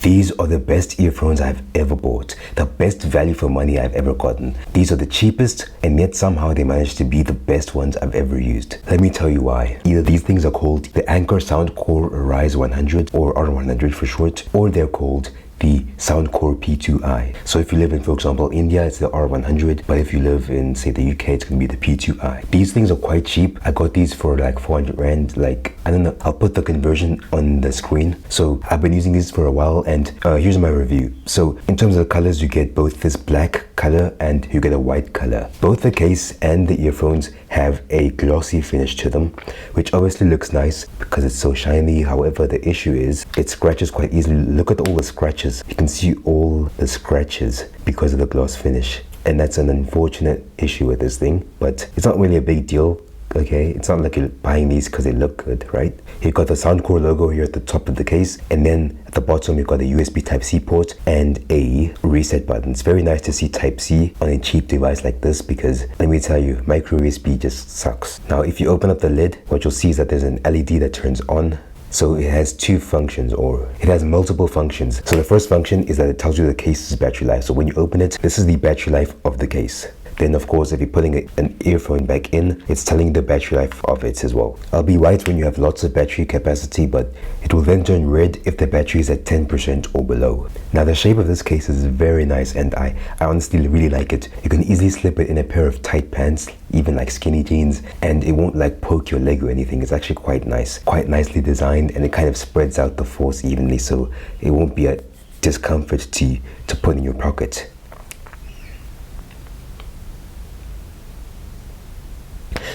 These are the best earphones I've ever bought, the best value for money I've ever gotten. These are the cheapest, and yet somehow they managed to be the best ones I've ever used. Let me tell you why. Either these things are called the Anker Soundcore Rise 100 or R100 for short, or they're called the Soundcore P2i. So if you live in, for example, India, it's the R100, but if you live in, say, the UK, it's gonna be the P2i. These things are quite cheap. I got these for like 400 Rand, like, I don't know, I'll put the conversion on the screen. So I've been using these for a while, and here's my review. So in terms of the colors, you get both this black color and you get a white color. Both the case and the earphones have a glossy finish to them, which obviously looks nice because it's so shiny. However, the issue is it scratches quite easily. Look at all the scratches. You can see all the scratches because of the gloss finish, and that's an unfortunate issue with this thing, but it's not really a big deal. Okay, it's not like you're buying these because they look good, right? You've got the Soundcore logo here at the top of the case, and then at the bottom you've got a USB Type-C port and a reset button. It's very nice to see Type-C on a cheap device like this because, let me tell you, micro USB just sucks. Now, if you open up the lid, what you'll see is that there's an LED that turns on. So it has two functions, or it has multiple functions. So the first function is that it tells you the case's battery life. So when you open it, this is the battery life of the case. Then of course, if you're putting an earphone back in, it's telling you the battery life of it as well. I'll be white when you have lots of battery capacity, but it will then turn red if the battery is at 10% or below. Now the shape of this case is very nice, and I honestly really like it. You can easily slip it in a pair of tight pants, even like skinny jeans, and it won't like poke your leg or anything. It's actually quite nice, quite nicely designed, and it kind of spreads out the force evenly, so it won't be a discomfort to put in your pocket.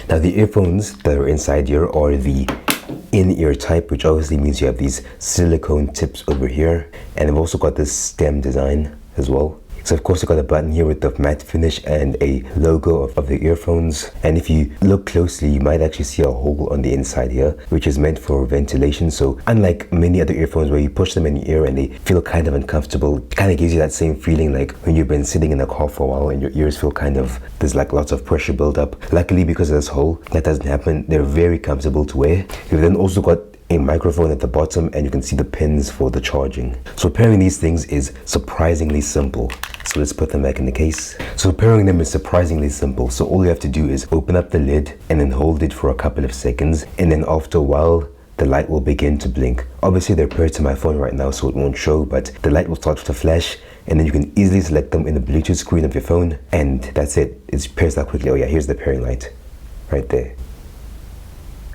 Now the earphones that are inside here are the in-ear type, which obviously means you have these silicone tips over here, and I've also got this stem design as well. So of course, you've got a button here with the matte finish and a logo of the earphones. And if you look closely, you might actually see a hole on the inside here, which is meant for ventilation. So unlike many other earphones where you push them in your ear and they feel kind of uncomfortable, it kind of gives you that same feeling like when you've been sitting in a car for a while and your ears feel kind of, there's like lots of pressure build up. Luckily, because of this hole, that doesn't happen. They're very comfortable to wear. You've then also got a microphone at the bottom, and you can see the pins for the charging. So pairing these things is surprisingly simple. So let's put them back in the case. So pairing them is surprisingly simple. So all you have to do is open up the lid and then hold it for a couple of seconds, and then after a while the light will begin to blink. Obviously they're paired to my phone right now, so it won't show, but the light will start to flash, and then you can easily select them in the Bluetooth screen of your phone, and that's it. It pairs that quickly. Oh yeah, here's the pairing light right there.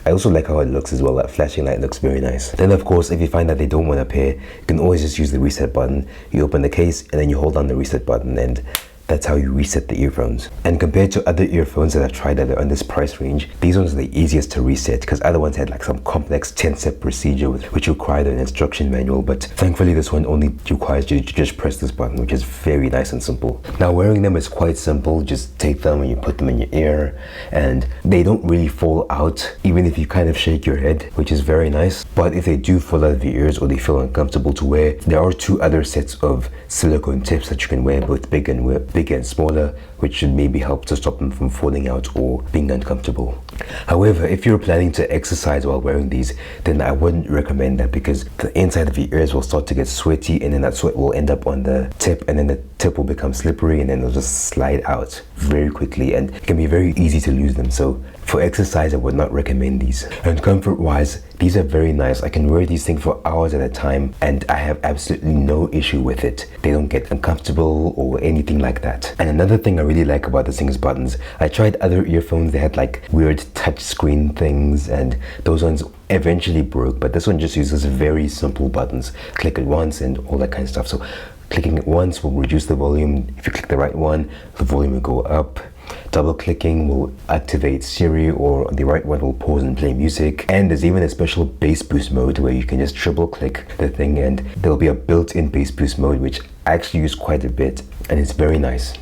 I also like how it looks as well. That flashing light looks very nice. Then of course, if you find that they don't want to pair, you can always just use the reset button. You open the case and then you hold down the reset button, and that's how you reset the earphones. And compared to other earphones that I've tried that are on this price range, these ones are the easiest to reset, because other ones had like some complex 10-step procedure which required an instruction manual, but thankfully this one only requires you to just press this button, which is very nice and simple. Now wearing them is quite simple. Just take them and you put them in your ear, and they don't really fall out even if you kind of shake your head, which is very nice. But if they do fall out of your ears or they feel uncomfortable to wear, there are two other sets of silicone tips that you can wear, both big and smaller, which should maybe help to stop them from falling out or being uncomfortable. However, if you're planning to exercise while wearing these, then I wouldn't recommend that, because the inside of your ears will start to get sweaty, and then that sweat will end up on the tip, and then the tip will become slippery, and then it'll just slide out very quickly, and it can be very easy to lose them. So for exercise, I would not recommend these. And comfort wise, these are very nice. I can wear these things for hours at a time, and I have absolutely no issue with it. They don't get uncomfortable or anything like that. And another thing I really like about this thing is buttons. I tried other earphones, they had like weird touch screen things, and those ones eventually broke, but this one just uses very simple buttons. Click it once and all that kind of stuff. So clicking it once will reduce the volume. If you click the right one, the volume will go up. Double clicking will activate Siri, or the right one will pause and play music. And there's even a special bass boost mode where you can just triple click the thing and there'll be a built-in bass boost mode, which I actually use quite a bit, and it's very nice.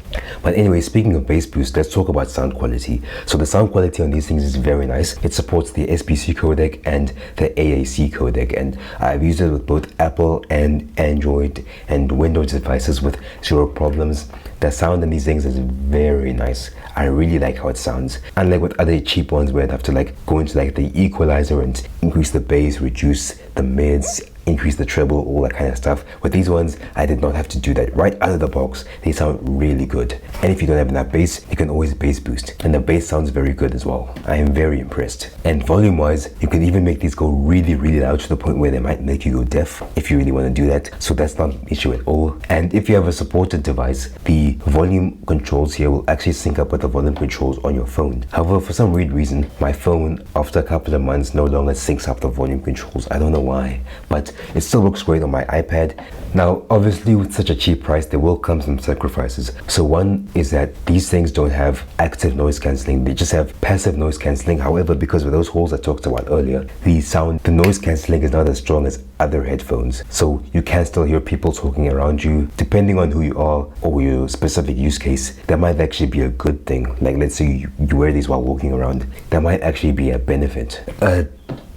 But anyway, speaking of bass boost, let's talk about sound quality. So the sound quality on these things is very nice. It supports the SBC codec and the AAC codec, and I've used it with both Apple and Android and Windows devices with zero problems. The sound in these things is very nice. I really like how it sounds. Unlike with other cheap ones where I'd have to like go into like the equalizer and increase the bass, reduce the mids, increase the treble, all that kind of stuff. With these ones, I did not have to do that. Right out of the box, they sound really good. And if you don't have enough bass, you can always bass boost. And the bass sounds very good as well. I am very impressed. And volume-wise, you can even make these go really, really loud to the point where they might make you go deaf if you really want to do that. So that's not an issue at all. And if you have a supported device, the volume controls here will actually sync up with the volume controls on your phone. However, for some weird reason, my phone, after a couple of months, no longer syncs up the volume controls. I don't know why, but it still works great on my iPad. Now, obviously, with such a cheap price, there will come some sacrifices. So one is that these things don't have active noise cancelling. They just have passive noise cancelling. However, because of those holes I talked about earlier, the noise cancelling is not as strong as other headphones. So you can still hear people talking around you. Depending on who you are or your specific use case, that might actually be a good thing. Like, let's say you wear these while walking around. That might actually be a benefit.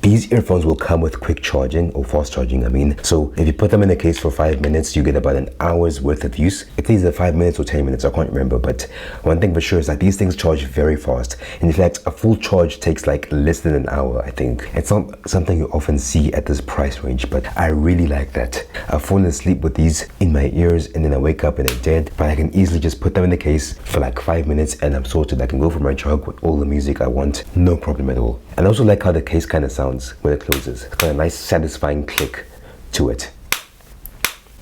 These earphones will come with quick charging, or fast charging, I mean. So if you put them in the case for 5 minutes, you get about an hour's worth of use. It's either 5 minutes or 10 minutes, I can't remember. But one thing for sure is that these things charge very fast. In fact, a full charge takes like less than an hour, I think. It's not something you often see at this price range, but I really like that. I've fallen asleep with these in my ears and then I wake up and they're dead. But I can easily just put them in the case for like 5 minutes and I'm sorted. I can go for my jog with all the music I want, no problem at all. And I also like how the case kind of sounds when it closes. It's got a nice satisfying click to it.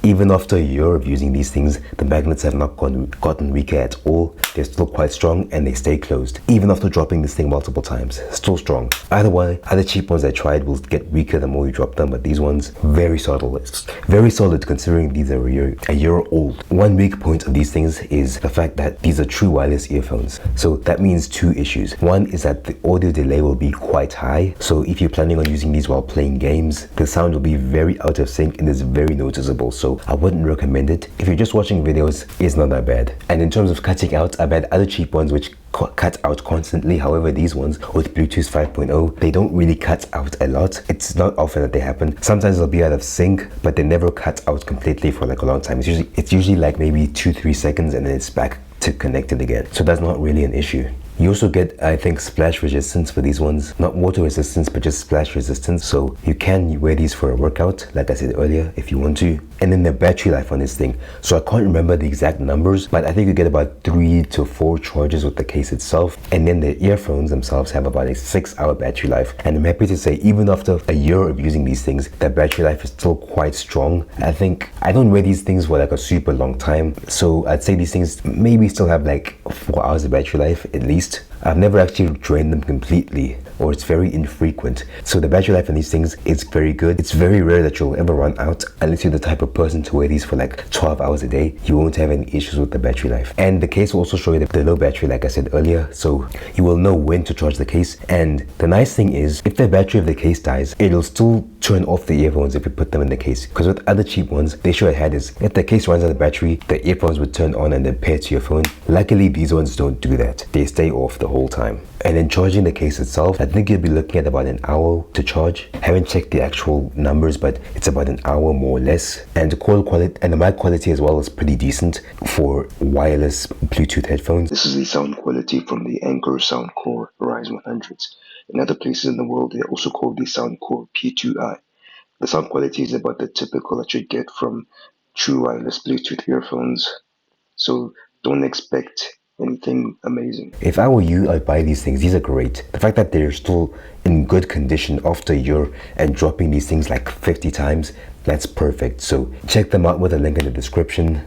Even after a year of using these things, the magnets have not gotten weaker at all. They're still quite strong and they stay closed. Even after dropping this thing multiple times, still strong. Either way, other cheap ones I tried will get weaker the more you drop them, but these ones, very solid. Very solid considering these are a year old. One weak point of these things is the fact that these are true wireless earphones. So that means two issues. One is that the audio delay will be quite high. So if you're planning on using these while playing games, the sound will be very out of sync and is very noticeable. So I wouldn't recommend it. If you're just watching videos, it's not that bad. And in terms of cutting out, I've had other cheap ones which cut out constantly. However, these ones with Bluetooth 5.0, they don't really cut out a lot. It's not often that they happen. Sometimes they'll be out of sync, but they never cut out completely for like a long time. It's usually like maybe 2-3 seconds and then it's back to connected again. So that's not really an issue. You also get, I think, splash resistance for these ones. Not water resistance, but just splash resistance. So you can wear these for a workout, like I said earlier, if you want to. And then the battery life on this thing. So I can't remember the exact numbers, but I think you get about 3 to 4 charges with the case itself. And then the earphones themselves have about a 6-hour battery life. And I'm happy to say, even after a year of using these things, the battery life is still quite strong. I think I don't wear these things for like a super long time. So I'd say these things maybe still have like 4 hours of battery life at least. I've never actually drained them completely, or it's very infrequent. So the battery life on these things is very good. It's very rare that you'll ever run out unless you're the type of person to wear these for like 12 hours a day. You won't have any issues with the battery life. And the case will also show you the low battery, like I said earlier, so you will know when to charge the case. And the nice thing is, if the battery of the case dies, it'll still turn off the earphones if you put them in the case. Because with other cheap ones, the issue I had is if the case runs out of battery, the earphones would turn on and then pair to your phone. Luckily, these ones don't do that. They stay off the whole time. And in charging the case itself, I think you'll be looking at about an hour to charge. I haven't checked the actual numbers, but it's about an hour more or less. And the call quality and the mic quality as well is pretty decent for wireless Bluetooth headphones. This is the sound quality from the Anker Soundcore Rise 100s. In other places in the world, they're also called the Soundcore P2i. The sound quality is about the typical that you get from true wireless Bluetooth earphones. So don't expect anything amazing. If I were you, I'd buy these things. These are great. The fact that they're still in good condition after a year and dropping these things like 50 times, that's perfect. So check them out with a link in the description.